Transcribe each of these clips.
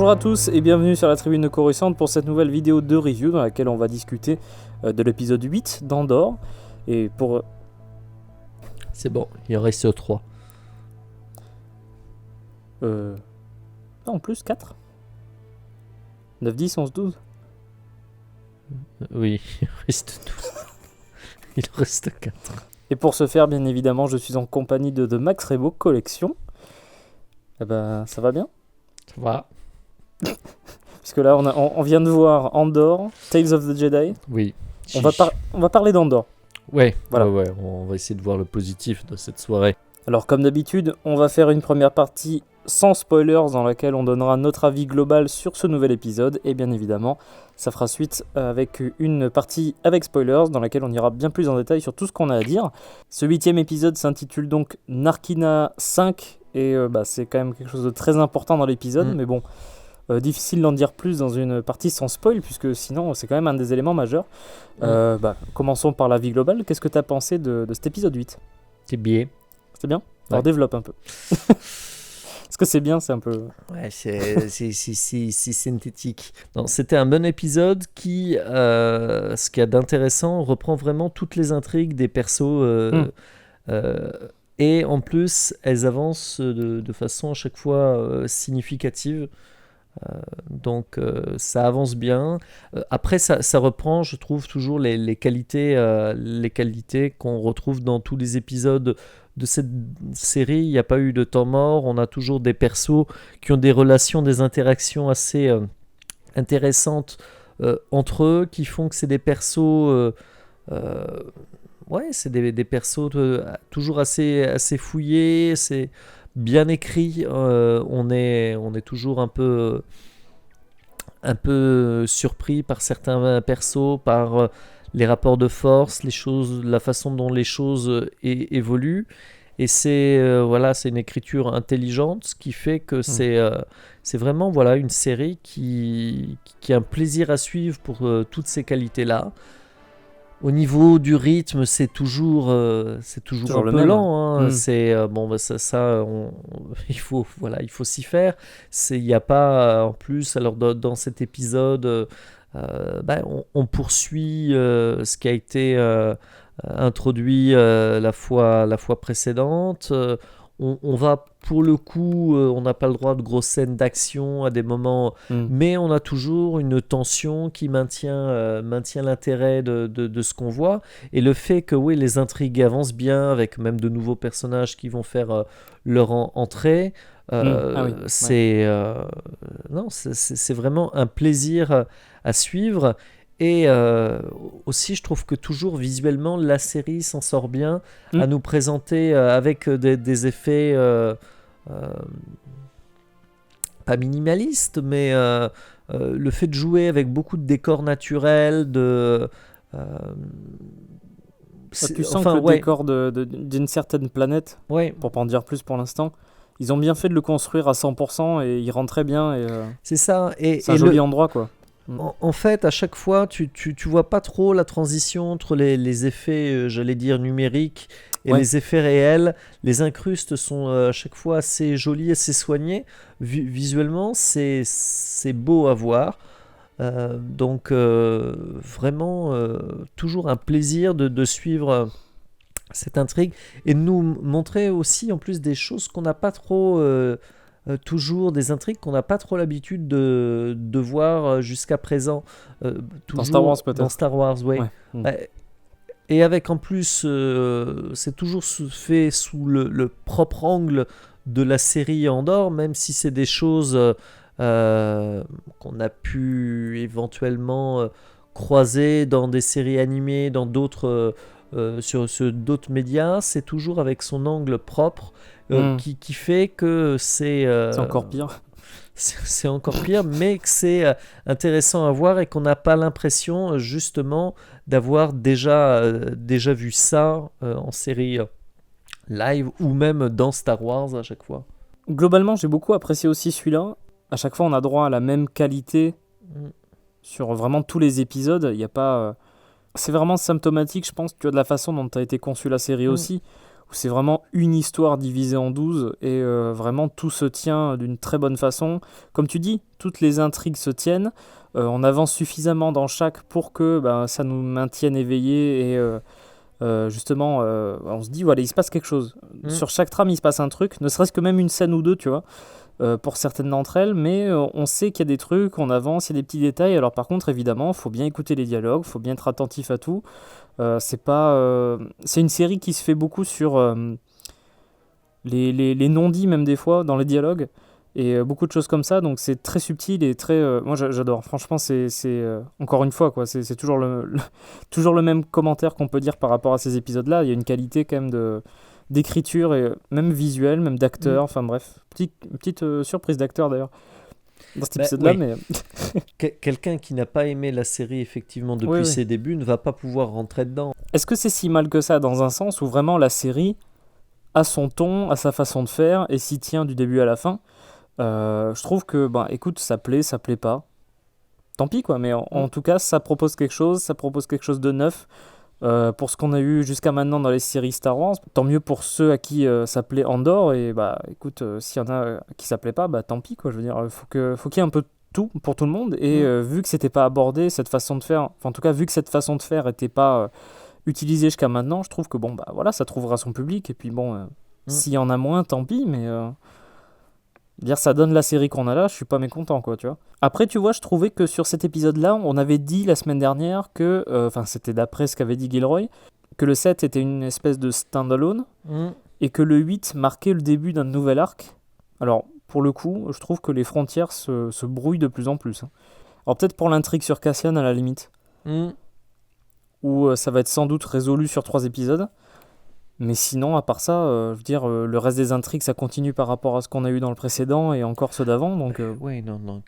Bonjour à tous et bienvenue sur la tribune de Coruscant pour cette nouvelle vidéo de review dans laquelle on va discuter de l'épisode 8 d'Andor. Et pour... C'est bon, il en reste 3. Non, en plus 4 9, 10, 11, 12 Oui, il reste 12. Il en reste 4. Et pour ce faire, bien évidemment, je suis en compagnie de The Max Rebo Collection. Eh ben, ça va bien? Ça va. Puisque là, on vient de voir Andor, Tales of the Jedi. Oui. On va parler d'Andor. Ouais, voilà. Ouais, on va essayer de voir le positif de cette soirée. Alors, comme d'habitude, on va faire une première partie sans spoilers dans laquelle on donnera notre avis global sur ce nouvel épisode. Et bien évidemment, ça fera suite avec une partie avec spoilers dans laquelle on ira bien plus en détail sur tout ce qu'on a à dire. Ce 8e épisode s'intitule donc Narkina 5 et c'est quand même quelque chose de très important dans l'épisode, mais bon... difficile d'en dire plus dans une partie sans spoil, puisque sinon c'est quand même un des éléments majeurs. Commençons par l'avis global. Qu'est-ce que tu as pensé de cet épisode 8 ? C'est bien. C'est bien ? Alors développe un peu. Parce que c'est bien, c'est un peu... Ouais, c'est synthétique. Non, c'était un bon épisode qui, ce qu'il y a d'intéressant, reprend vraiment toutes les intrigues des persos. Et en plus, elles avancent de façon à chaque fois significative. Donc ça avance bien. Après ça reprend, je trouve, toujours les qualités qu'on retrouve dans tous les épisodes de cette série. Il n'y a pas eu de temps mort, on a toujours des persos qui ont des relations, des interactions assez intéressantes entre eux, qui font que c'est des persos c'est des persos toujours assez fouillés, c'est bien écrit. On est toujours un peu surpris par certains persos, par les rapports de force, les choses, la façon dont les choses évoluent. Et c'est une écriture intelligente, ce qui fait que c'est vraiment une série qui a un plaisir à suivre pour toutes ces qualités-là. Au niveau du rythme, c'est toujours un peu lent. Hein. C'est il faut s'y faire. Il n'y a pas en plus. Alors dans cet épisode, on poursuit ce qui a été introduit la fois précédente. On va, pour le coup, on n'a pas le droit de grosses scènes d'action à des moments, mais on a toujours une tension qui maintient l'intérêt de ce qu'on voit. Et le fait que les intrigues avancent bien, avec même de nouveaux personnages qui vont faire leur entrée, c'est vraiment un plaisir à suivre. Et aussi, je trouve que toujours visuellement, la série s'en sort bien à nous présenter avec des effets pas minimalistes, mais le fait de jouer avec beaucoup de décors naturels, tu sens que le décor d'une certaine planète, pour pas en dire plus pour l'instant, ils ont bien fait de le construire à 100% et il rend très bien. Et, c'est ça. C'est un joli endroit, quoi. En fait, à chaque fois, tu vois pas trop la transition entre les effets, j'allais dire, numériques et les effets réels. Les incrustes sont à chaque fois assez jolis, assez soignés. Visuellement, c'est beau à voir. Donc, vraiment, toujours un plaisir de suivre cette intrigue et de nous montrer aussi, en plus, des choses qu'on n'a pas trop... toujours des intrigues qu'on n'a pas trop l'habitude de voir jusqu'à présent. Dans Star Wars, peut-être. Dans Star Wars, oui. Et avec, en plus, c'est toujours fait sous le propre angle de la série Andor, même si c'est des choses qu'on a pu éventuellement croiser dans des séries animées, dans d'autres... sur d'autres médias, c'est toujours avec son angle propre qui fait que c'est encore pire. C'est encore pire, mais que c'est intéressant à voir et qu'on n'a pas l'impression justement d'avoir déjà vu ça en série live ou même dans Star Wars à chaque fois. Globalement, j'ai beaucoup apprécié aussi celui-là. À chaque fois, on a droit à la même qualité sur vraiment tous les épisodes. Il y a pas... C'est vraiment symptomatique, je pense, de la façon dont a été conçue la série aussi, où c'est vraiment une histoire divisée en 12 et vraiment tout se tient d'une très bonne façon. Comme tu dis, toutes les intrigues se tiennent, on avance suffisamment dans chaque pour que ça nous maintienne éveillés et justement on se dit voilà, il se passe quelque chose. Sur chaque trame il se passe un truc, ne serait-ce que même une scène ou deux, tu vois. Pour certaines d'entre elles, mais on sait qu'il y a des trucs, on avance, il y a des petits détails. Alors par contre, évidemment, il faut bien écouter les dialogues, il faut bien être attentif à tout. C'est une série qui se fait beaucoup sur les non-dits, même des fois, dans les dialogues, et beaucoup de choses comme ça, donc c'est très subtil et très... moi j'adore, franchement, encore une fois, quoi, c'est toujours toujours le même commentaire qu'on peut dire par rapport à ces épisodes-là. Il y a une qualité quand même d'écriture et même visuelle, même d'acteur, enfin bref, petite surprise d'acteur d'ailleurs dans cet épisode-là, oui. mais Quelqu'un qui n'a pas aimé la série effectivement depuis oui. ses débuts ne va pas pouvoir rentrer dedans. Est-ce que c'est si mal que ça dans un sens où vraiment la série a son ton, a sa façon de faire et s'y tient du début à la fin? Je trouve que, écoute, ça plaît pas, tant pis quoi, mais en tout cas ça propose quelque chose de neuf. Pour ce qu'on a eu jusqu'à maintenant dans les séries Star Wars, tant mieux pour ceux à qui ça plaît Andor, et écoute, s'il y en a qui ça plaît pas, tant pis quoi, je veux dire, faut qu'il y ait un peu de tout pour tout le monde, et vu que c'était pas abordé cette façon de faire, enfin en tout cas vu que cette façon de faire était pas utilisée jusqu'à maintenant, je trouve que voilà, ça trouvera son public, et puis s'il y en a moins, tant pis, mais dire ça donne la série qu'on a là, je suis pas mécontent quoi, tu vois. Après tu vois, je trouvais que sur cet épisode-là, on avait dit la semaine dernière que, c'était d'après ce qu'avait dit Gilroy, que le 7 était une espèce de stand-alone et que le 8 marquait le début d'un nouvel arc. Alors pour le coup, je trouve que les frontières se brouillent de plus en plus. Alors peut-être pour l'intrigue sur Cassian à la limite, où ça va être sans doute résolu sur 3 épisodes. Mais sinon, à part ça, je veux dire, le reste des intrigues, ça continue par rapport à ce qu'on a eu dans le précédent et encore ceux d'avant. Donc, oui, non.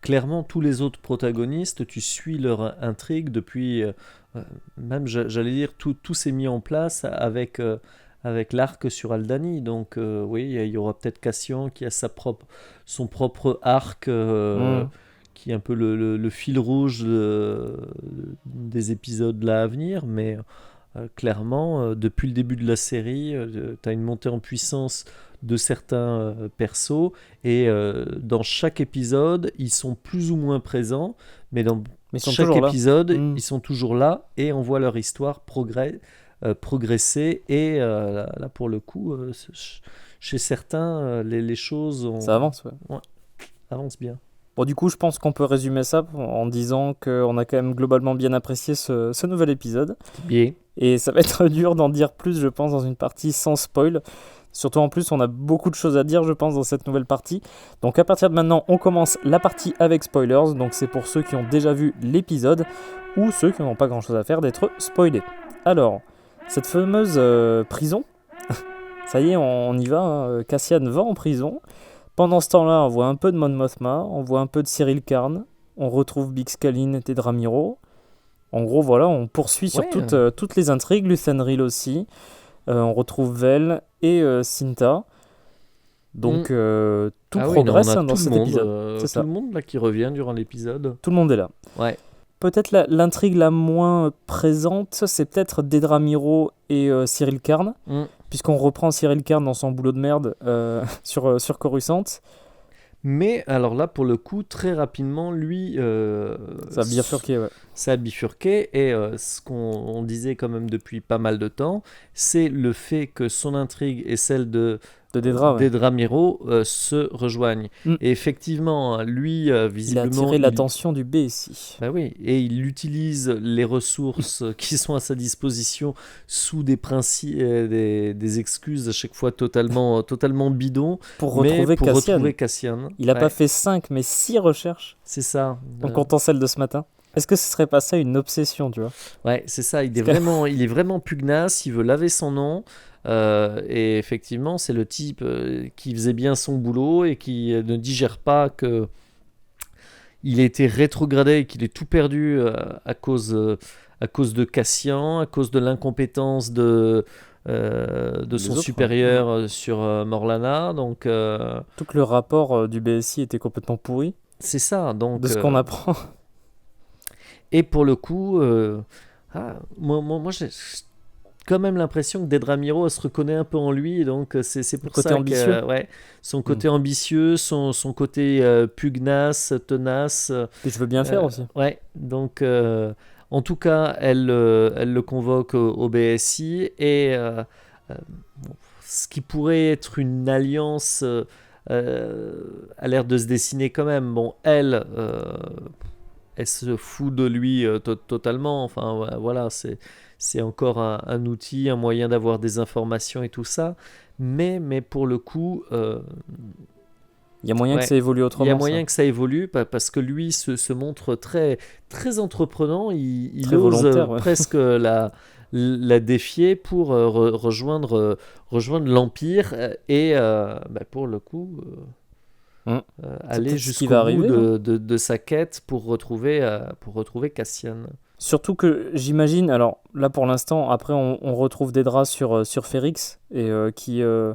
Clairement, tous les autres protagonistes, tu suis leur intrigue depuis, même j'allais dire, tout s'est mis en place avec l'arc sur Aldani. Donc oui, il y aura peut-être Cassian qui a son propre arc, qui est un peu le fil rouge des épisodes là à venir, mais... clairement, depuis le début de la série, tu as une montée en puissance de certains persos, et dans chaque épisode, ils sont plus ou moins présents, mais dans chaque épisode, ils sont toujours là, et on voit leur histoire progresser, et là, pour le coup, chez certains, les choses... Ça avance, ouais, avance bien. Bon, du coup, je pense qu'on peut résumer ça en disant qu'on a quand même globalement bien apprécié ce nouvel épisode. Bien. Et ça va être dur d'en dire plus, je pense, dans une partie sans spoil. Surtout en plus, on a beaucoup de choses à dire, je pense, dans cette nouvelle partie. Donc à partir de maintenant, on commence la partie avec spoilers. Donc c'est pour ceux qui ont déjà vu l'épisode ou ceux qui n'ont pas grand-chose à faire d'être spoilés. Alors, cette fameuse prison, ça y est, on y va. Hein. Cassian va en prison. Pendant ce temps-là, on voit un peu de Mon Mothma, on voit un peu de Cyril Karn, on retrouve Bix Kalin et Tedramiro. En gros, voilà, on poursuit sur toutes les intrigues, Luthenril aussi. On retrouve Vel et Cinta. Donc, tout progresse dans cet épisode. C'est tout le monde là qui revient durant l'épisode. Tout le monde est là. Ouais. Peut-être l'intrigue la moins présente, c'est peut-être Tedramiro et Cyril Karn. Puisqu'on reprend Cyril Karn dans son boulot de merde sur Coruscant. Mais alors là, pour le coup, très rapidement, lui... ça a bifurqué, ouais. Ça a bifurqué, et ce qu'on disait quand même depuis pas mal de temps, c'est le fait que son intrigue et celle de Tedramiro se rejoignent. Et effectivement, lui, visiblement... Il a attiré l'attention du BSI. Bah oui, et il utilise les ressources qui sont à sa disposition sous des principes, des excuses à chaque fois totalement bidons, pour retrouver Cassian. Il n'a pas fait 5, mais 6 recherches. C'est ça. En comptant celle de ce matin. Est-ce que ce serait pas ça une obsession, tu vois? Ouais, c'est ça. Il est vraiment pugnace, il veut laver son nom. Et effectivement, c'est le type qui faisait bien son boulot et qui ne digère pas que il a été rétrogradé et qu'il ait tout perdu à cause de Cassian, à cause de l'incompétence de son supérieur sur Morlana. Donc, tout que le rapport du BSI était complètement pourri. C'est ça. Donc, de ce qu'on apprend. Et pour le coup, moi quand même l'impression que Dedramiro se reconnaît un peu en lui, et donc c'est pour Côté ça ambitieux. que son côté ambitieux, son côté pugnace, tenace. Et je veux bien faire aussi. Ouais, donc en tout cas, elle le convoque au BSI, et bon, ce qui pourrait être une alliance a l'air de se dessiner quand même. Bon, elle se fout de lui totalement. Enfin, voilà, c'est encore un outil, un moyen d'avoir des informations et tout ça. Mais pour le coup, Il y a moyen que ouais, ça évolue il y a autrement, moyen ça. que ça évolue, parce que lui se montre très, très entreprenant. Il Très ose volontaire, ouais. presque la défier pour rejoindre l'Empire, et pour le coup Hum. C'est aller peut-être ce qui jusqu'au va bout arriver, hein. de sa quête pour retrouver Cassian. Surtout que j'imagine, alors là pour l'instant, après on retrouve des draps sur Férix et qui On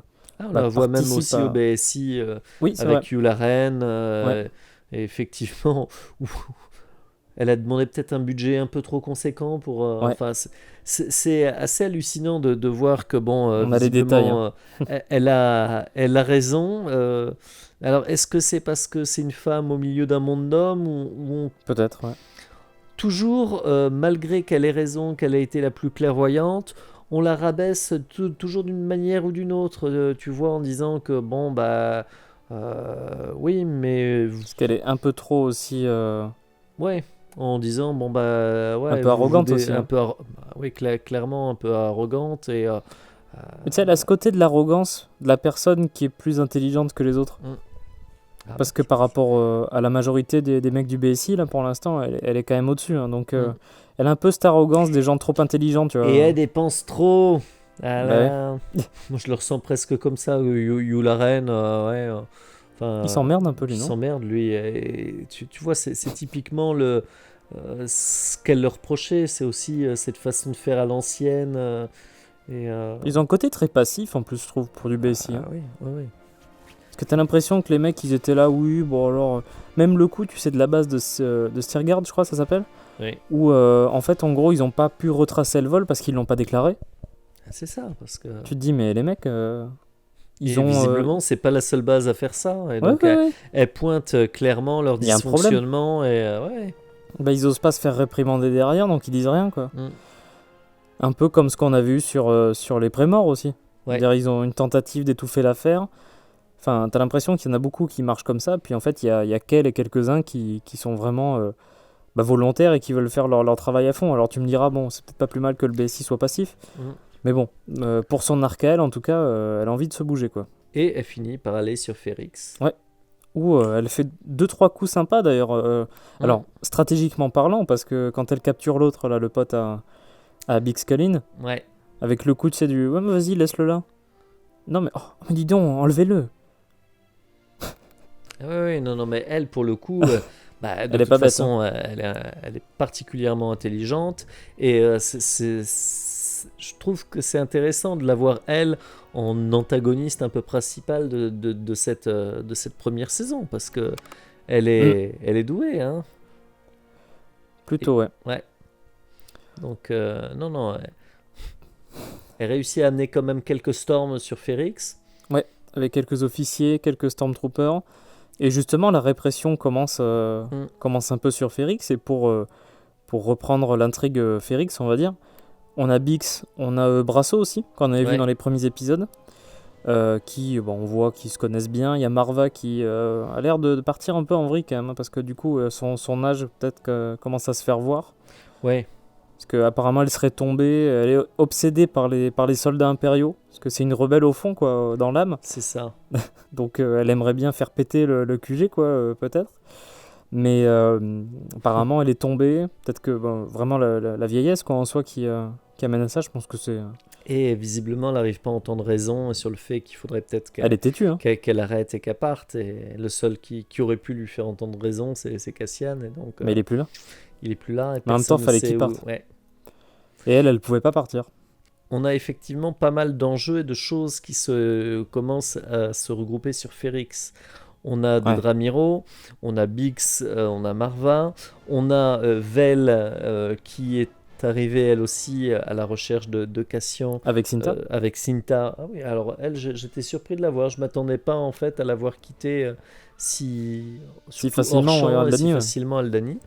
la voit même participe aussi au à... BSI Oui, c'est vrai. avec Hugh Laren, Ouais. et effectivement, où elle a demandé peut-être un budget un peu trop conséquent pour. Ouais. Enfin, c'est assez hallucinant de voir que, bon, On a les détails, hein. visiblement, elle a raison. Alors, est-ce que c'est parce que c'est une femme au milieu d'un monde d'hommes, ou Peut-être, ouais. toujours, malgré qu'elle ait raison, qu'elle ait été la plus clairvoyante, on la rabaisse toujours d'une manière ou d'une autre, tu vois, en disant que, bon, bah, oui, mais Parce qu'elle est un peu trop aussi... ouais, en disant, bon, bah, un ouais, peu arrogante aussi, un hein. peu, bah, oui, clairement un peu arrogante, et Mais tu sais, elle a ce côté de l'arrogance de la personne qui est plus intelligente que les autres. mm. Ah, Parce que par rapport à la majorité des mecs du BSI, là pour l'instant, elle est quand même au-dessus, hein. Donc mm. elle a un peu cette arrogance des gens trop intelligents, tu Et vois. elle dépense trop. Ah Bah ouais. là, moi je le ressens presque comme ça, Hugh Laren, ouais. Il Enfin, s'emmerde un peu, il lui, non? s'emmerde, lui. Et tu vois, c'est typiquement ce qu'elle leur reprochait. C'est aussi cette façon de faire à l'ancienne. Et, Ils ont un côté très passif en plus, je trouve, pour du BSI, hein. oui, oui, oui. Parce que t'as l'impression que les mecs, ils étaient là, oui, bon alors... Même le coup, tu sais, de la base de Stirgard, je crois, ça s'appelle. Oui. Où, en fait, en gros, ils ont pas pu retracer le vol parce qu'ils l'ont pas déclaré. C'est ça, parce que. Tu te dis, mais les mecs, ils Et ont... visiblement, c'est pas la seule base à faire ça. Et Ouais, donc, ouais, ouais. elle pointe clairement leur Il y a un problème. dysfonctionnement. Et ouais. Bah, ils osent pas se faire réprimander derrière, donc ils disent rien, quoi. Mm. Un peu comme ce qu'on a vu sur les prémorts aussi. Ouais. C'est-à-dire, ils ont une tentative d'étouffer l'affaire. Enfin, t'as l'impression qu'il y en a beaucoup qui marchent comme ça, puis en fait, il y a qu'elle et quelques-uns qui sont vraiment volontaires et qui veulent faire leur travail à fond. Alors tu me diras, bon, c'est peut-être pas plus mal que le BSI soit passif, Mm. mais bon, pour son arc à elle, en tout cas, elle a envie de se bouger, quoi. Et elle finit par aller sur Férix. Ouais. Ou elle fait 2-3 coups sympas d'ailleurs. Alors, stratégiquement parlant, parce que quand elle capture l'autre, là, le pote à Big Scalin, Ouais. avec le coup, tu sais, du ouais, mais vas-y, laisse-le là. Non, mais, oh, mais dis donc, enlevez-le. Oui, non, mais elle, pour le coup, de Elle est toute pas bête, hein. façon, elle est particulièrement intelligente. Et je trouve que c'est intéressant de la voir, elle, en antagoniste un peu principale de cette première saison. Parce que elle est douée, hein. Plutôt, ouais. Ouais. Donc, non, elle réussit à amener quand même quelques storms sur Férix. Ouais, avec quelques officiers, quelques stormtroopers. Et justement, la répression commence un peu sur Férix. Et pour reprendre l'intrigue Férix, on va dire, on a Bix, on a Brasso aussi, qu'on avait vu Ouais. dans les premiers épisodes. Qui, bon, on voit qu'ils se connaissent bien. Il y a Marva qui a l'air de partir un peu en vrille quand même, hein, parce que du coup, son âge peut-être commence à se faire voir. Ouais. Parce qu'apparemment, elle serait tombée, elle est obsédée par les soldats impériaux, parce que c'est une rebelle au fond, quoi, dans l'âme. C'est ça. Donc elle aimerait bien faire péter le QG, quoi, peut-être. Mais apparemment, elle est tombée. Peut-être que bon, vraiment la vieillesse, quoi, en soi, qui amène à ça, je pense que c'est... Et visiblement, elle n'arrive pas à entendre raison sur le fait qu'il faudrait peut-être Elle est têtue, hein. qu'elle arrête et qu'elle parte. Et le seul qui aurait pu lui faire entendre raison, c'est Cassian. Et donc, Mais il est plus là. il est plus là. Et Mais en même temps, personne ne fallait sait qu'il où. parte. Ouais. Et elle pouvait pas partir. On a effectivement pas mal d'enjeux et de choses qui commencent à se regrouper sur Férix. On a Ouais. Dedramiro, on a Bix, on a Marva, on a Vel qui est arrivée elle aussi à la recherche de Cassian Avec Cinta. avec Cinta. Ah oui, alors elle, j'étais surpris de la voir. Je m'attendais pas en fait à la voir quitter si, Si surtout facilement, hors ouais, champ et si Aldani, ouais. facilement Aldani.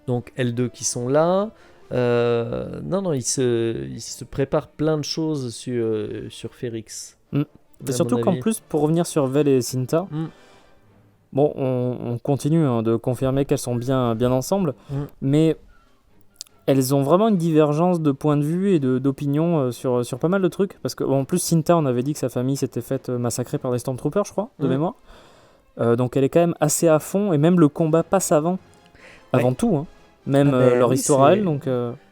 Donc elles deux qui sont là. Non, non, il se prépare plein de choses sur Férix. Mm. Et À surtout mon qu'en avis. plus, pour revenir sur Vel et Cinta, Mm, bon, on continue hein, de confirmer qu'elles sont bien ensemble, mm, mais elles ont vraiment une divergence de point de vue et d'opinion sur pas mal de trucs. Parce qu'en plus, Cinta, on avait dit que sa famille s'était faite massacrer par des Stormtroopers, je crois, de mm. mémoire. Donc elle est quand même assez à fond, et même le combat passe avant Ouais. tout, hein. Même Ah ben leur oui, histoire à elle, donc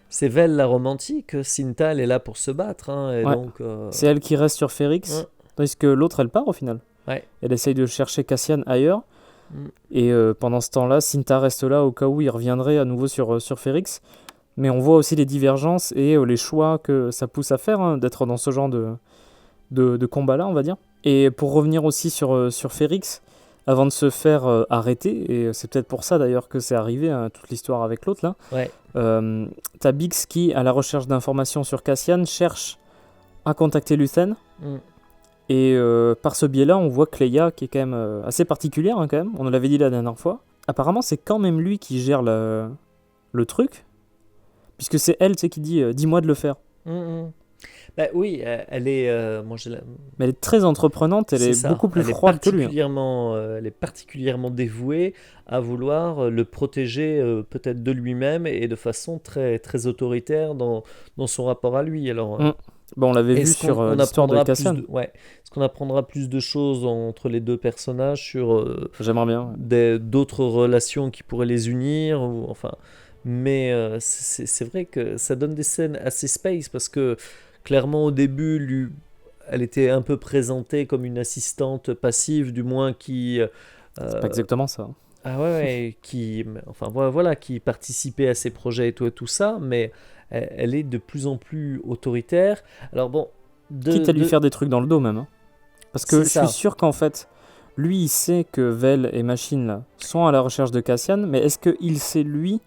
c'est Vel la romantique. Cinta, elle est là pour se battre. Hein, et ouais. donc, C'est elle qui reste sur Férix, mm, tandis que l'autre, elle part au final. ouais. Elle essaye de chercher Cassian ailleurs. Mm. Et pendant ce temps-là, Cinta reste là au cas où il reviendrait à nouveau sur Férix. Mais on voit aussi les divergences et les choix que ça pousse à faire, hein, d'être dans ce genre de combat-là, on va dire. Et pour revenir aussi sur Férix, avant de se faire arrêter, et c'est peut-être pour ça d'ailleurs que c'est arrivé, hein, toute l'histoire avec l'autre là, Ouais. t'as Bix qui, à la recherche d'informations sur Cassian, cherche à contacter Luthen. Mm. Et par ce biais-là, on voit que Leia, qui est quand même assez particulière, hein, quand même, on l'avait dit la dernière fois, apparemment c'est quand même lui qui gère le truc, puisque c'est elle, tu sais, qui dit dis-moi de le faire. Mm, mm. Bah oui, elle est. Moi, Mais elle est très entreprenante, elle c'est est ça. beaucoup plus Elle est froide que lui, hein. elle est particulièrement dévouée à vouloir le protéger peut-être de lui-même et de façon très, très autoritaire dans son rapport à lui. Alors, Mm. Bon, on l'avait vu est-ce sur qu'on l'histoire de apprendra plus Cassian. ouais. Est-ce qu'on apprendra plus de choses entre les deux personnages sur J'aimerais bien. Ouais. d'autres relations qui pourraient les unir enfin, mais c'est vrai que ça donne des scènes assez space parce que clairement au début, elle était un peu présentée comme une assistante passive, du moins qui C'est pas exactement ça, hein. ah ouais, qui enfin voilà, qui participait à ces projets et tout ça, mais elle est de plus en plus autoritaire. Alors bon, Quitte à lui faire des trucs dans le dos même, hein. Parce que c'est je ça. suis sûr qu'en fait, lui il sait que Vel et Machine là, sont à la recherche de Cassian, mais est-ce qu'il sait lui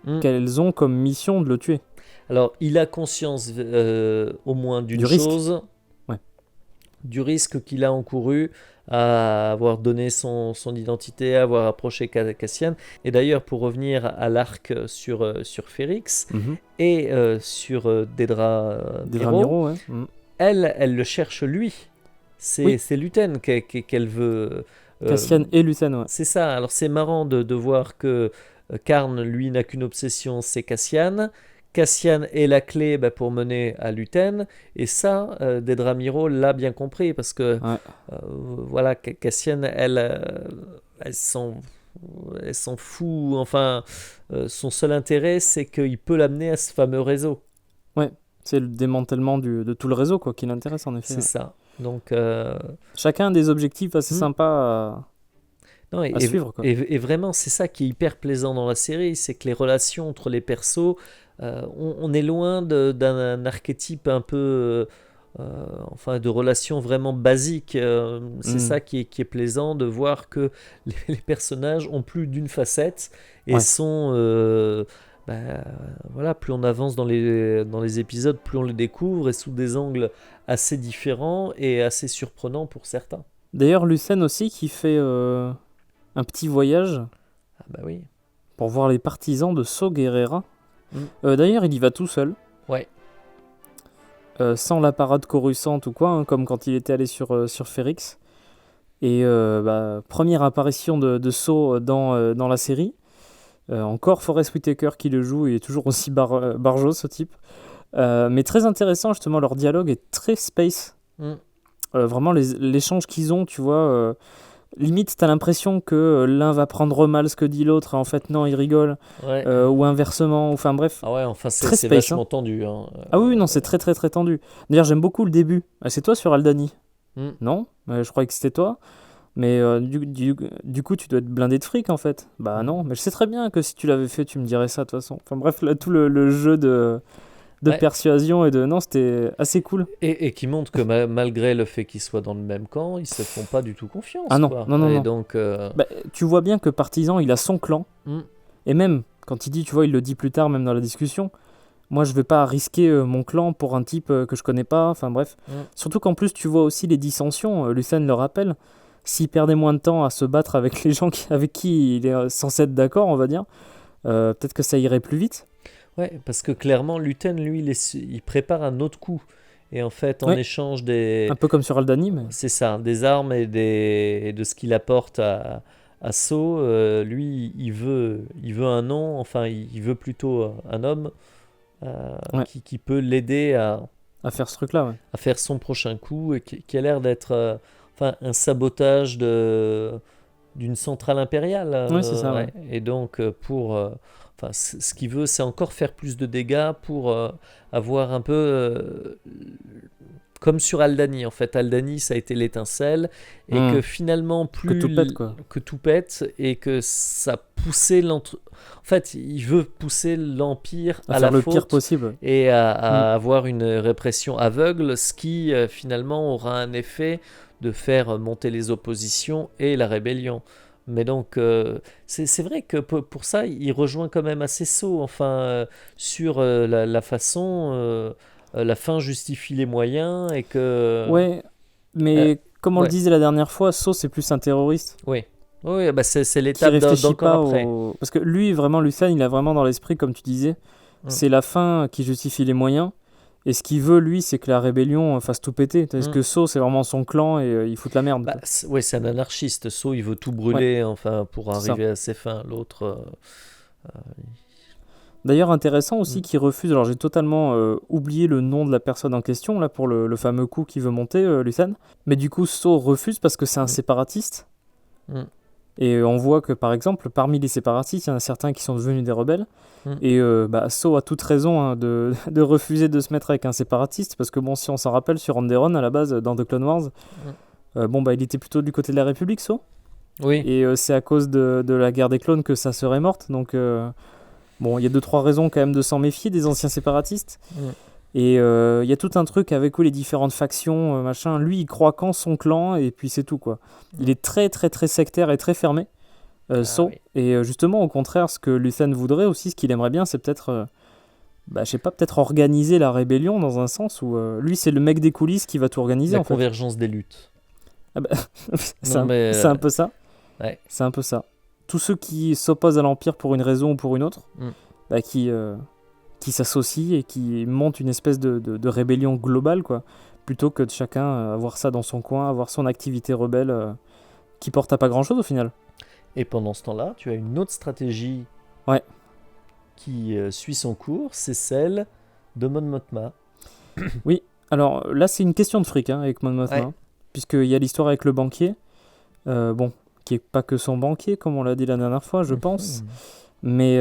Hmm. qu'elles ont comme mission de le tuer? Alors, il a conscience au moins d'une Du risque. chose, Ouais. du risque qu'il a encouru à avoir donné son identité, à avoir approché Cassian. Et d'ailleurs, pour revenir à l'arc sur Férix Mhm. et sur Dedra Des Meero, Ramiro, ouais. Mhm. elle le cherche lui. Oui. C'est Luthen qu'elle veut. Cassian et Luthen, ouais. C'est ça. Alors, c'est marrant de voir que Karn, lui, n'a qu'une obsession, c'est Cassian. Cassian est la clé pour mener à Luthen, et ça, Dedra Meero l'a bien compris, parce que Ouais. voilà, Cassian, elle s'en fout, enfin, son seul intérêt, c'est qu'il peut l'amener à ce fameux réseau, C'est le démantèlement de tout le réseau quoi, qui l'intéresse en effet. c'est Ouais. ça. Donc, Chacun a des objectifs assez Mm. sympas non, à suivre, quoi. et vraiment, c'est ça qui est hyper plaisant dans la série, c'est que les relations entre les persos, on est loin d'un archétype un peu, enfin, de relations vraiment basiques. C'est Mm. ça qui est plaisant, de voir que les personnages ont plus d'une facette et Ouais. sont, bah, voilà, plus on avance dans les épisodes, plus on les découvre et sous des angles assez différents et assez surprenants pour certains. D'ailleurs, Lucen aussi qui fait un petit voyage Ah bah oui. pour voir les partisans de Saw Gerrera. Mm. D'ailleurs, il y va tout seul, Ouais. sans la parade Coruscant ou quoi, hein, comme quand il était allé sur Férix. Et première apparition de Saw dans la série. Encore Forest Whitaker qui le joue, il est toujours aussi barjot ce type. Mais très intéressant justement, leur dialogue est très space. Mm. Vraiment l'échange qu'ils ont, tu vois, limite t'as l'impression que l'un va prendre mal ce que dit l'autre, et en fait non, il rigole, Ouais. ou inversement, enfin bref. Ah ouais, enfin c'est Très c'est space, vachement hein. tendu. Hein. Ah oui, non, c'est très très très tendu. D'ailleurs, j'aime beaucoup le début. Ah, c'est toi sur Aldani? Mm. Non? Je croyais que c'était toi. Mais du coup, tu dois être blindé de fric en fait. Bah non, mais je sais très bien que si tu l'avais fait, tu me dirais ça de toute façon. Enfin bref, là, tout le jeu de Ouais. persuasion et de... Non, c'était assez cool. Et qui montre que malgré le fait qu'ils soient dans le même camp, ils se font pas du tout confiance. Ah non, quoi. non, non, Et non. donc, Bah, tu vois bien que Partisan, il a son clan. mm, Et même quand il dit, tu vois, il le dit plus tard, même dans la discussion, moi je vais pas risquer mon clan pour un type que je connais pas, enfin bref. Surtout qu'en plus, tu vois aussi les dissensions, Lucien le rappelle, s'il perdait moins de temps à se battre avec les gens avec qui il est censé être d'accord, on va dire, peut-être que ça irait plus vite. Ouais, parce que clairement, Luten, lui, il prépare un autre coup. Et en fait, en Ouais. échange des... Un peu comme sur Aldani, mais... C'est ça, des armes et de ce qu'il apporte à Saw, lui, il veut un nom, enfin, il veut plutôt un homme Ouais. qui peut l'aider À faire ce truc-là, ouais. à faire son prochain coup et qui a l'air d'être enfin, un sabotage d'une centrale impériale. Ouais, c'est ça, Ouais. ouais. Et donc, enfin, ce qu'il veut, c'est encore faire plus de dégâts pour avoir un peu. Comme sur Aldani, en fait, Aldani ça a été l'étincelle et que finalement plus tout pète, quoi. que tout pète et que ça poussait en fait il veut pousser l'empire À à faire la le pire faute possible. et à avoir une répression aveugle, ce qui finalement aura un effet de faire monter les oppositions et la rébellion. Mais donc, c'est vrai que pour ça, il rejoint quand même assez Sceaux, enfin, sur la façon, la fin justifie les moyens et que... Ouais, euh, mais comme on le ouais, disait la dernière fois, So c'est plus un terroriste oui. Oui, bah c'est qui l'étape réfléchit d'encore pas après. au... Parce que lui, vraiment, Lucien, il a vraiment dans l'esprit, comme tu disais, Mm. c'est la fin qui justifie les moyens. Et ce qu'il veut, lui, c'est que la rébellion fasse tout péter. Parce Mm. que So, c'est vraiment son clan et il fout la merde, Bah, quoi. ouais, c'est un anarchiste. Sceaux, il veut tout Ouais, brûler, enfin, pour c'est ça. arriver à ses fins. L'autre... D'ailleurs, intéressant aussi mm. qu'il refuse. Alors, j'ai totalement oublié le nom de la personne en question, là, pour le fameux coup qui veut monter, Lucien. Mais du coup, So refuse parce que c'est un Mm. séparatiste. Mm. Et on voit que, par exemple, parmi les séparatistes, il y en a certains qui sont devenus des rebelles. Mm. Et So a toute raison hein, de refuser de se mettre avec un séparatiste. Parce que, bon, si on s'en rappelle, sur Onderon, à la base, dans The Clone Wars, il était plutôt du côté de la République, So. Oui. Et c'est à cause de la guerre des clones que sa sœur est morte. Donc, bon, il y a 2-3 raisons quand même de s'en méfier des anciens séparatistes. Mm. Et il y a tout un truc avec les différentes factions, machin. Lui, il croit qu'en son clan, et puis c'est tout, quoi. Il est très, très, très sectaire et très fermé, So. Oui. Et justement, au contraire, ce que Luthen voudrait aussi, ce qu'il aimerait bien, c'est peut-être, je sais pas, peut-être organiser la rébellion dans un sens où lui, c'est le mec des coulisses qui va tout organiser, La en fait. convergence des luttes. Ah bah, c'est Non, un, mais, c'est un peu ça. ouais. C'est un peu ça. Tous ceux qui s'opposent à l'Empire pour une raison ou pour une autre, qui s'associent et qui montent une espèce de rébellion globale, quoi. Plutôt que de chacun avoir ça dans son coin, avoir son activité rebelle qui porte à pas grand-chose au final. Et pendant ce temps-là, tu as une autre stratégie Ouais. qui suit son cours, c'est celle de Mon Mothma. Oui, alors là c'est une question de fric avec Mon Mothma, Ouais. puisqu'il y a l'histoire avec le banquier, qui est pas que son banquier, comme on l'a dit la dernière fois, je pense. Mais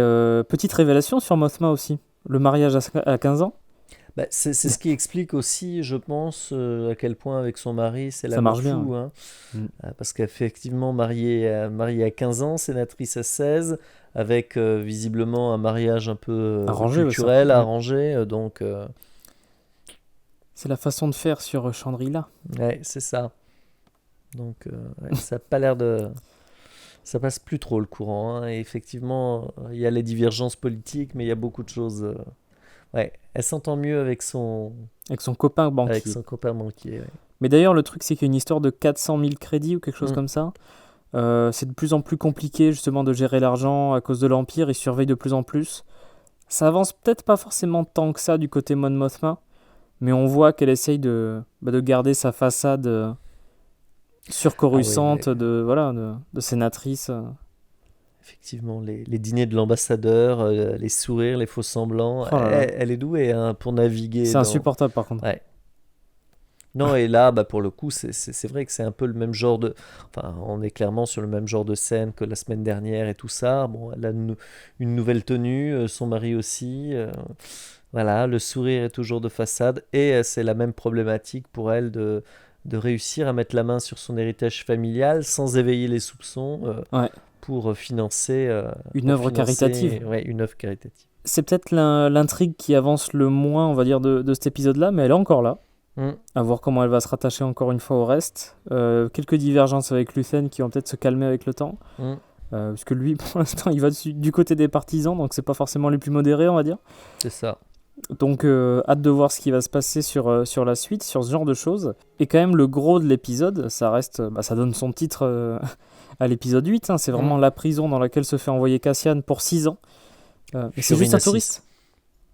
petite révélation sur Mothma aussi. Le mariage à 15 ans, Bah, c'est ce qui explique aussi, je pense, à quel point avec son mari, c'est ça la marche fou. bien. Hein. Mm. Parce qu'effectivement, mariée à 15 ans, sénatrice à 16, avec visiblement un mariage un peu Arrangé, ouais, culturel, ça. arrangé. Donc, C'est la façon de faire sur Chandrila. ouais, c'est ça. Donc, ça n'a pas l'air de... Ça passe plus trop le courant. Hein. Et effectivement, il y a les divergences politiques, mais il y a beaucoup de choses... Ouais, elle s'entend mieux avec son Copain banquier. avec son copain banquier. Ouais. Mais d'ailleurs, le truc, c'est qu'il y a une histoire de 400 000 crédits ou quelque chose Mm. comme ça. C'est de plus en plus compliqué, justement, de gérer l'argent à cause de l'Empire. Ils surveillent de plus en plus. Ça avance peut-être pas forcément tant que ça du côté Mon Mothma, mais on voit qu'elle essaye de garder sa façade surcoruscante de sénatrice. Effectivement, les dîners de l'ambassadeur, les sourires, les faux semblants, Oh là là. elle est douée hein, pour naviguer. C'est insupportable, par contre. Ouais. Non, et là, pour le coup, c'est vrai que c'est un peu le même genre de... Enfin, on est clairement sur le même genre de scène que la semaine dernière et tout ça. Bon, elle a une nouvelle tenue, son mari aussi. Voilà, le sourire est toujours de façade. Et c'est la même problématique pour elle de réussir à mettre la main sur son héritage familial sans éveiller les soupçons pour financer... Une œuvre caritative. Ouais, une œuvre caritative. C'est peut-être l'intrigue qui avance le moins, on va dire, de cet épisode-là, mais elle est encore là. À voir comment elle va se rattacher encore une fois au reste. Quelques divergences avec Luthen qui vont peut-être se calmer avec le temps. Puisque lui, pour l'instant, il va du côté des partisans, donc c'est pas forcément les plus modérés, on va dire. C'est ça. Donc hâte de voir ce qui va se passer sur la suite, sur ce genre de choses. Et quand même le gros de l'épisode, ça reste, ça donne son titre à l'épisode 8, hein. C'est vraiment la prison dans laquelle se fait envoyer Cassian pour 6 ans. Mais c'est juste un touriste.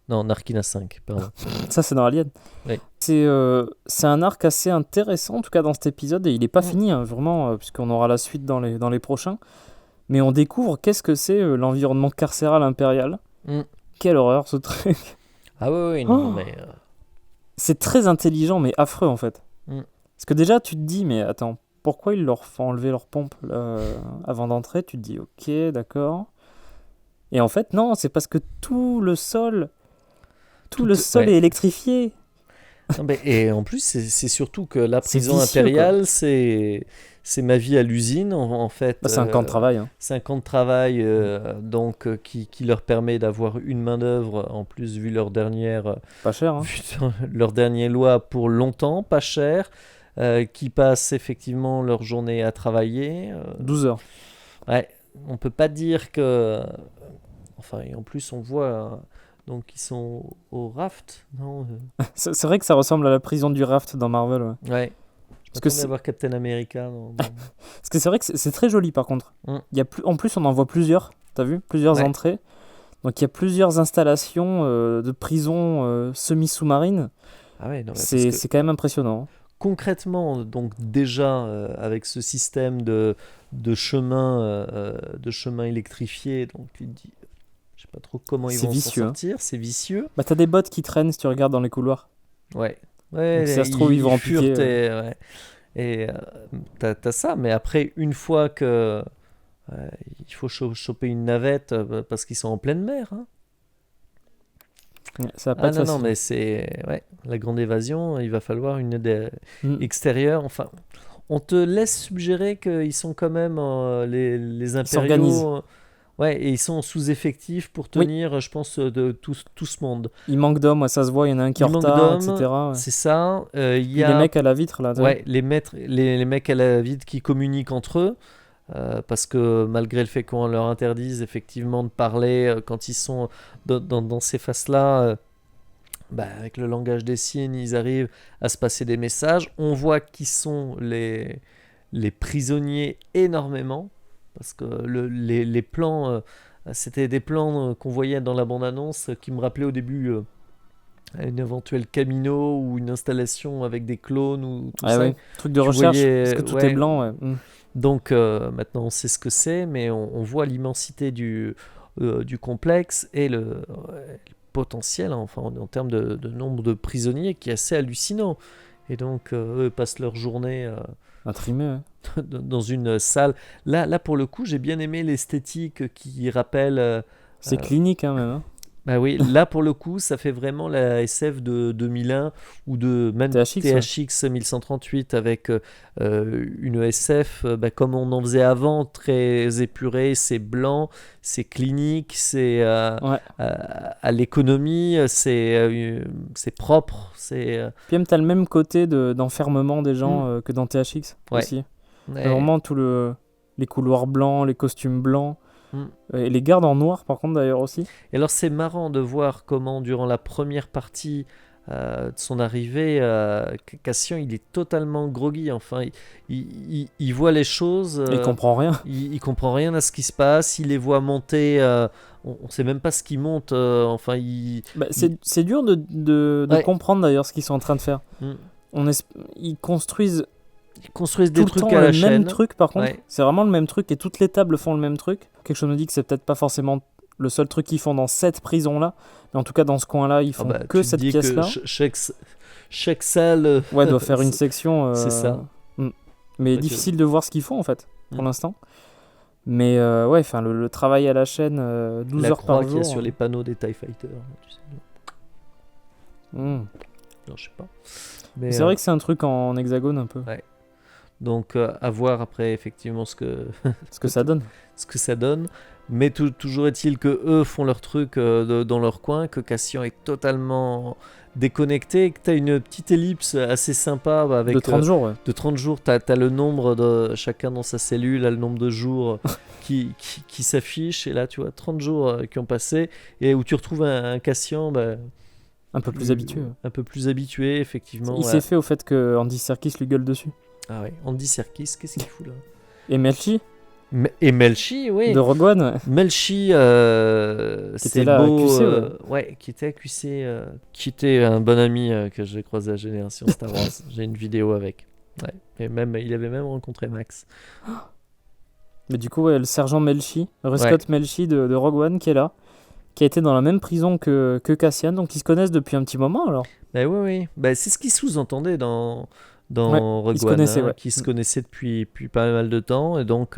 Non, Narkina 5, pardon. Ça c'est dans Alien. Oui. C'est un arc assez intéressant en tout cas dans cet épisode, et il n'est pas fini, hein, vraiment, puisqu'on aura la suite dans les prochains. Mais on découvre qu'est-ce que c'est l'environnement carcéral impérial. Quelle horreur ce truc. Ah oui, non, mais... C'est très intelligent, mais affreux, en fait. Parce que déjà, tu te dis, mais attends, pourquoi ils leur font enlever leur pompe avant d'entrer? Tu te dis, ok, d'accord. Et en fait, non, c'est parce que tout le sol est électrifié. Non, et en plus, c'est surtout que la prison vicieux, impériale, c'est ma vie à l'usine, en fait. C'est un camp de travail. Hein. C'est un camp de travail donc, qui leur permet d'avoir une main-d'œuvre, en plus, vu leur dernière... Pas cher, hein. Leur dernière loi pour longtemps, pas cher, qui passent effectivement leur journée à travailler. 12 heures. Ouais, on peut pas dire que... Enfin, et en plus, on voit... Donc ils sont au raft, non C'est vrai que ça ressemble à la prison du raft dans Marvel. Ouais. Parce que c'est avoir Captain America. Parce que c'est vrai que c'est très joli par contre. Il y a en plus on en voit plusieurs. T'as vu, plusieurs entrées. Donc il y a plusieurs installations de prisons semi-sous-marines. Ah ouais. Non, c'est quand même impressionnant. Concrètement, donc déjà avec ce système de chemin électrifié, donc tu te dis. Je sais pas trop comment ils vont s'en sortir, c'est vicieux. T'as des bottes qui traînent si tu regardes dans les couloirs. Ouais. Donc, si ça se trouve, ils vont en piquer. Et t'as ça, mais après, une fois que il faut choper une navette parce qu'ils sont en pleine mer. Hein. Ça va pas être facile. Non, mais c'est la grande évasion, il va falloir une aide extérieure. Enfin, on te laisse suggérer qu'ils sont quand même les impériaux. Ouais, et ils sont en sous-effectif pour tenir, je pense, de tout ce monde. Il manque d'hommes, ça se voit, il y en a un qui est en retard, etc. C'est ça. Il y a les mecs à la vitre, là. Les mecs à la vitre qui communiquent entre eux, parce que malgré le fait qu'on leur interdise effectivement de parler quand ils sont dans ces faces-là, avec le langage des signes, ils arrivent à se passer des messages. On voit qui sont les prisonniers énormément. Parce que les plans, c'était des plans qu'on voyait dans la bande-annonce qui me rappelaient au début une éventuelle Camino ou une installation avec des clones ou tout ça. Ouais. Truc de recherche, parce que tout est blanc. Ouais. Donc maintenant on sait ce que c'est, mais on voit l'immensité du complexe et le potentiel, enfin, en termes de nombre de prisonniers qui est assez hallucinant. Et donc eux passent leur journée... Intrimé, dans une salle. Là, pour le coup, j'ai bien aimé l'esthétique qui rappelle... c'est clinique, hein, même. Hein. Bah oui, là, pour le coup, ça fait vraiment la SF de 2001 ou de même THX 1138 avec une SF comme on en faisait avant, très épurée, c'est blanc, c'est clinique, c'est à l'économie, c'est propre. Puis même, tu as le même côté d'enfermement des gens que dans THX aussi. Vraiment, les couloirs blancs, les costumes blancs. Et les gardes en noir par contre d'ailleurs aussi. Et alors c'est marrant de voir comment durant la première partie de son arrivée, Cassian il est totalement groggy, enfin il voit les choses, il comprend rien. Il comprend rien à ce qui se passe, il les voit monter, on sait même pas ce qui monte, c'est dur de comprendre d'ailleurs ce qu'ils sont en train de faire. Ils construisent des trucs à la chaîne. Le même truc par contre, c'est vraiment le même truc et toutes les tables font le même truc. Quelque chose me dit que c'est peut-être pas forcément le seul truc qu'ils font dans cette prison-là, mais en tout cas dans ce coin-là, ils font que cette pièce-là. Chaque salle doit faire une section. C'est ça. Mais difficile de voir ce qu'ils font en fait, pour l'instant. Mais le travail à la chaîne, 12 heures par jour. Qu'il y a sur les panneaux des TIE Fighters. Tu sais. Non, je sais pas. Mais c'est vrai que c'est un truc en hexagone un peu. Ouais. Donc à voir après effectivement ce que ça donne. Ce que ça donne. Mais toujours est-il que eux font leur truc dans leur coin, que Cassian est totalement déconnecté, et que tu as une petite ellipse assez sympa avec De 30 jours, ouais. de 30 jours. Tu as le nombre de chacun dans sa cellule, le nombre de jours qui s'affiche. Et là, tu vois, 30 jours qui ont passé et où tu retrouves un Cassian Un peu plus habitué. Ouais. un peu plus habitué, effectivement. Il s'est fait au fait que Andy Serkis lui gueule dessus. Ah ouais, Andy Serkis, qu'est-ce qu'il fout là? Et Melchi Et Melchi, oui. de Rogue One, ouais. Melchi, Qui c'est était là à beau, QC, ouais, qui était à QC, qui était un bon ami que j'ai croisé à Génération Star Wars. J'ai une vidéo avec. Ouais. Et même, il avait même rencontré Max. Mais du coup, ouais, le sergent Melchi, Scott Melchi de Rogue One qui est là, qui a été dans la même prison que Cassian, donc ils se connaissent depuis un petit moment alors. Bah oui, oui. Bah, c'est ce qu'il sous-entendait dans Ouais, Rogue ils se One, connaissaient, hein, ouais. qui se connaissaient depuis pas mal de temps. Et donc,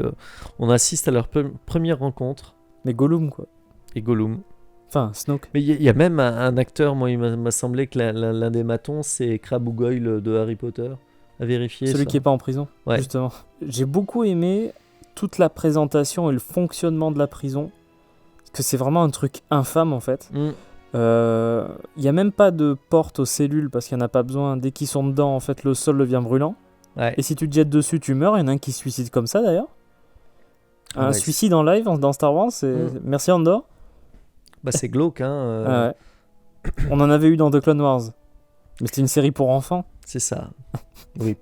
on assiste à leur première rencontre. Mais Gollum, quoi. Et Gollum. Enfin, Snoke. Mais il y a même un acteur, moi, il m'a semblé que l'un des matons, c'est Crabbe ou Goyle de Harry Potter. À vérifier. Celui ça. qui est pas en prison, Ouais. justement. J'ai beaucoup aimé toute la présentation et le fonctionnement de la prison. Parce que c'est vraiment un truc infâme, en fait. Mm. Il y a même pas de porte aux cellules parce qu'il n'y en a pas besoin. Dès qu'ils sont dedans, en fait, le sol devient brûlant. Ouais. Et si tu te jettes dessus, tu meurs. Il y en a un qui se suicide comme ça, d'ailleurs. Ah Un ouais, suicide en live dans Star Wars, c'est... Merci Andor. Bah, c'est glauque, hein. Ah ouais. On en avait eu dans The Clone Wars. Mais c'était une série pour enfants. C'est ça. Oui,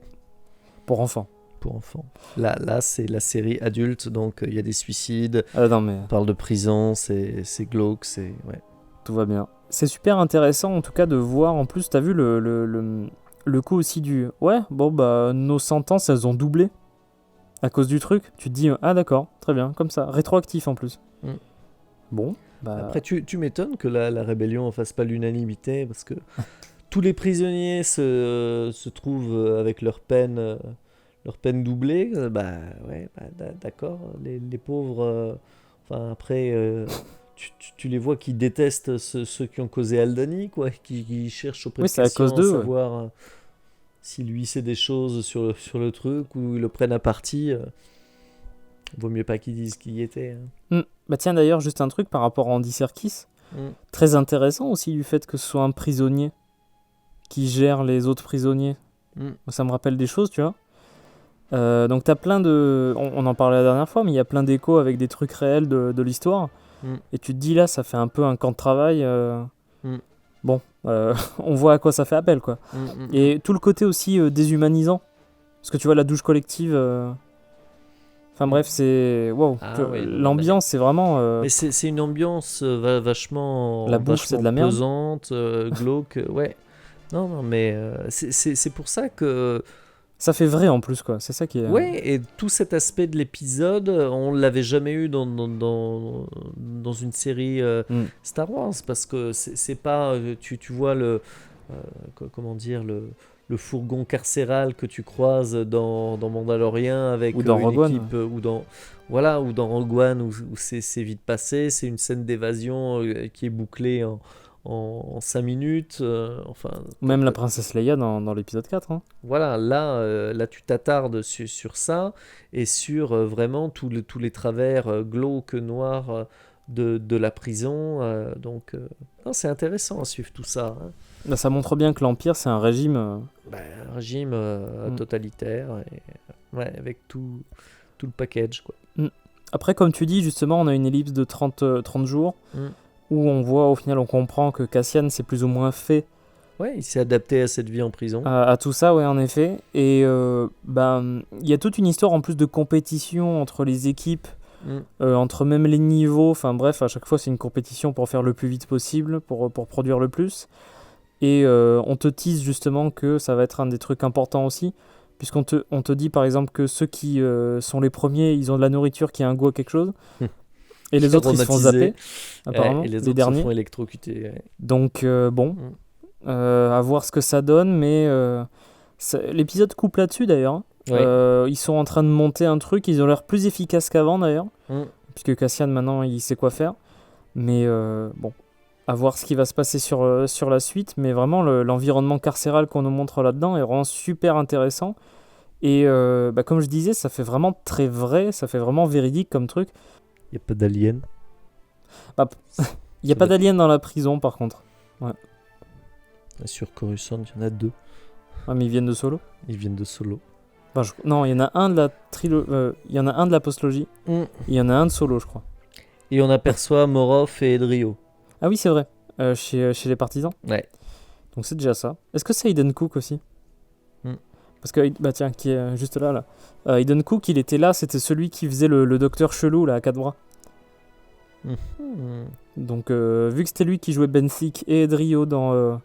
Pour enfants. pour enfants. Là c'est la série adulte, donc il y a des suicides, Non, mais on parle de prison, c'est glauque, c'est... Ouais. tout va bien. C'est super intéressant, en tout cas, de voir. En plus, t'as vu le coup aussi du... Ouais, bon, bah, nos sentences, elles ont doublé. À cause du truc. Tu te dis, ah d'accord, très bien, comme ça. Rétroactif, en plus. Mm. Bon, bah... Après, tu m'étonnes que la rébellion ne fasse pas l'unanimité, parce que tous les prisonniers se trouvent avec leur peine doublée. Bah ouais, d'accord. Les pauvres, enfin après, tu les vois qui détestent ceux qui ont causé Aldani, quoi, qui cherchent auprès Oui, de c'est à Cassian cause d'eux, ouais. savoir si lui sait des choses sur le truc ou ils le prennent à partie. Vaut mieux pas qu'ils disent qui y était. Hein. Bah tiens, d'ailleurs, juste un truc par rapport à Andy Serkis. Mm. Très intéressant aussi du fait que ce soit un prisonnier qui gère les autres prisonniers. Ça me rappelle des choses, tu vois. Donc t'as plein de... On en parlait la dernière fois, mais il y a plein d'échos avec des trucs réels de l'histoire. Et tu te dis là, ça fait un peu un camp de travail. Bon, on voit à quoi ça fait appel, quoi. Et tout le côté aussi déshumanisant. Parce que tu vois, la douche collective... Enfin bref, c'est... Wow. Ah oui, l'ambiance, c'est vraiment... Mais c'est une ambiance vachement, La bouffe, c'est de la merde. pesante, glauque. Ouais. Non, mais c'est pour ça que... Ça fait vrai en plus, quoi. C'est ça qui est... Ouais, et tout cet aspect de l'épisode, on l'avait jamais eu dans une série Star Wars, parce que c'est pas... Tu vois comment dire, le fourgon carcéral que tu croises dans Mandalorian avec Ou dans une Rogue One, équipe, ou dans Rogue One, où c'est vite passé, c'est une scène d'évasion qui est bouclée en 5 minutes, enfin... Même la princesse Leia dans l'épisode 4. Hein. Voilà, là tu t'attardes sur ça, et sur vraiment tous les travers glauques, noirs de la prison, donc non, c'est intéressant à suivre tout ça. Hein. Bah, ça montre bien que l'Empire, c'est un régime... Un régime totalitaire, et, ouais, avec tout le package, quoi. Après, comme tu dis, justement, on a une ellipse de 30 jours, où on voit, au final, on comprend que Cassian s'est plus ou moins fait... Ouais, il s'est adapté à cette vie en prison. À tout ça, ouais, en effet. Et il y a toute une histoire, en plus, de compétition entre les équipes, entre même les niveaux. Enfin bref, à chaque fois, c'est une compétition pour faire le plus vite possible, pour produire le plus. Et on te tease justement que ça va être un des trucs importants aussi, puisqu'on te dit par exemple que ceux qui sont les premiers, ils ont de la nourriture qui a un goût à quelque chose, et les autres ils se font zapper, apparemment, et les les autres derniers. se font électrocuter. Ouais. Donc bon, à voir ce que ça donne, mais l'épisode coupe là-dessus d'ailleurs. Hein. Ouais. Ils sont en train de monter un truc, ils ont l'air plus efficaces qu'avant d'ailleurs, puisque Cassian maintenant il sait quoi faire, mais bon. À voir ce qui va se passer sur la suite, mais vraiment l'environnement carcéral qu'on nous montre là-dedans est vraiment super intéressant. Et comme je disais, ça fait vraiment très vrai, ça fait vraiment véridique comme truc. Il n'y a pas d'alien. Bah, il n'y a Ça pas doit- d'alien dans la prison par contre. Et sur Coruscant, il y en a 2. Ah, mais ils viennent de Solo. Ils viennent de Solo. Enfin, non, il y en a un de la il y en a un de la postlogie. Mm. Et il y en a un de Solo, je crois. Et on aperçoit Morov et Edrio. Ah oui, c'est vrai. Chez les partisans. Ouais. Donc c'est déjà ça. Est-ce que c'est Aiden Cook aussi? Hmm. Parce que, bah tiens, qui est juste là. Aiden Cook, il était là, c'était celui qui faisait le docteur chelou, là, à quatre bras. Mhm. Donc, vu que c'était lui qui jouait Ben Thick et Edrio dans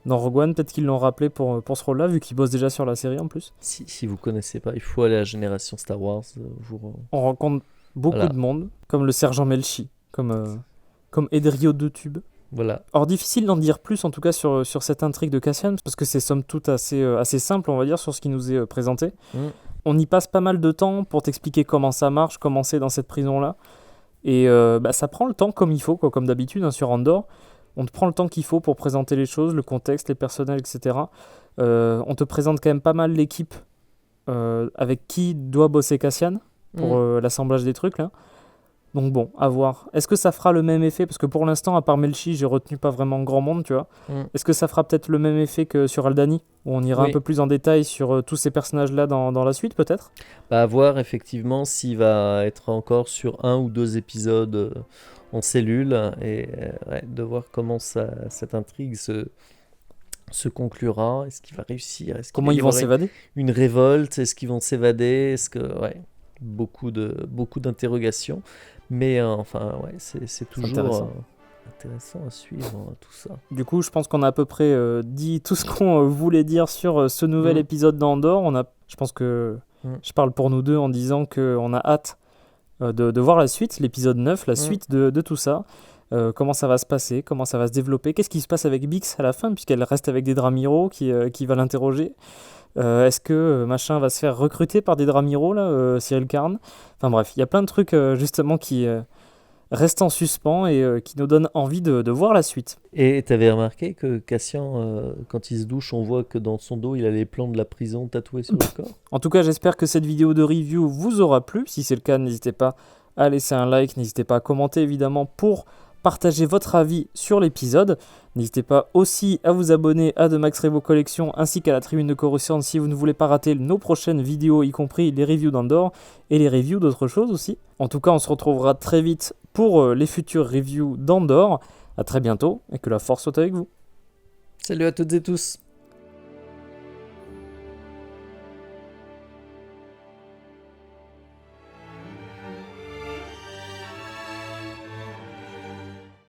Rogue One, peut-être qu'ils l'ont rappelé pour ce rôle-là, vu qu'il bosse déjà sur la série en plus. Si vous connaissez pas, il faut aller à la génération Star Wars. On rencontre beaucoup Voilà. de monde, comme le sergent Melchi, comme Edrio de Tube. Voilà. Or, difficile d'en dire plus, en tout cas, sur cette intrigue de Cassian, parce que c'est somme toute assez simple, on va dire, sur ce qui nous est présenté. Mm. On y passe pas mal de temps pour t'expliquer comment ça marche, comment c'est dans cette prison-là. Et bah, ça prend le temps comme il faut, quoi, comme d'habitude, hein, sur Andor. On te prend le temps qu'il faut pour présenter les choses, le contexte, les personnages, etc. On te présente quand même pas mal l'équipe avec qui doit bosser Cassian pour l'assemblage des trucs, là. Donc bon, à voir. Est-ce que ça fera le même effet? Parce que pour l'instant, à part Melchi, j'ai retenu pas vraiment grand monde, tu vois. Mm. Est-ce que ça fera peut-être le même effet que sur Aldani, où on ira Oui. un peu plus en détail sur tous ces personnages-là dans la suite, peut-être? Bah, à voir effectivement s'il va être encore sur 1 ou 2 épisodes en cellule et ouais, de voir comment cette intrigue se conclura. Est-ce qu'il va réussir? Est-ce qu'il Comment va y ils vont avoir s'évader? une révolte? Est-ce qu'ils vont s'évader? Est-ce que ouais, beaucoup d'interrogations. Mais enfin ouais, c'est toujours intéressant. intéressant à suivre tout ça. Du coup, je pense qu'on a à peu près dit tout ce qu'on voulait dire sur ce nouvel Mm. épisode d'Andor. Je pense que Mm. je parle pour nous deux en disant qu'on a hâte de voir la suite, l'épisode 9, la Mm. suite de tout ça. Comment ça va se passer, comment ça va se développer, qu'est-ce qui se passe avec Bix à la fin, puisqu'elle reste avec des Dramiro qui va l'interroger. Est-ce que machin va se faire recruter par des Dramiro, là, Cyril Karn? Enfin bref, il y a plein de trucs justement qui restent en suspens et qui nous donnent envie de voir la suite. Et t'avais remarqué que Cassian, quand il se douche, on voit que dans son dos, il a les plans de la prison tatoués sur le corps. En tout cas, j'espère que cette vidéo de review vous aura plu. Si c'est le cas, n'hésitez pas à laisser un like, n'hésitez pas à commenter évidemment pour partager votre avis sur l'épisode. N'hésitez pas aussi à vous abonner à The Max Revo Collection ainsi qu'à la Tribune de Coruscant si vous ne voulez pas rater nos prochaines vidéos, y compris les reviews d'Andor et les reviews d'autres choses aussi. En tout cas, on se retrouvera très vite pour les futures reviews d'Andor. À très bientôt et que la force soit avec vous. Salut à toutes et tous.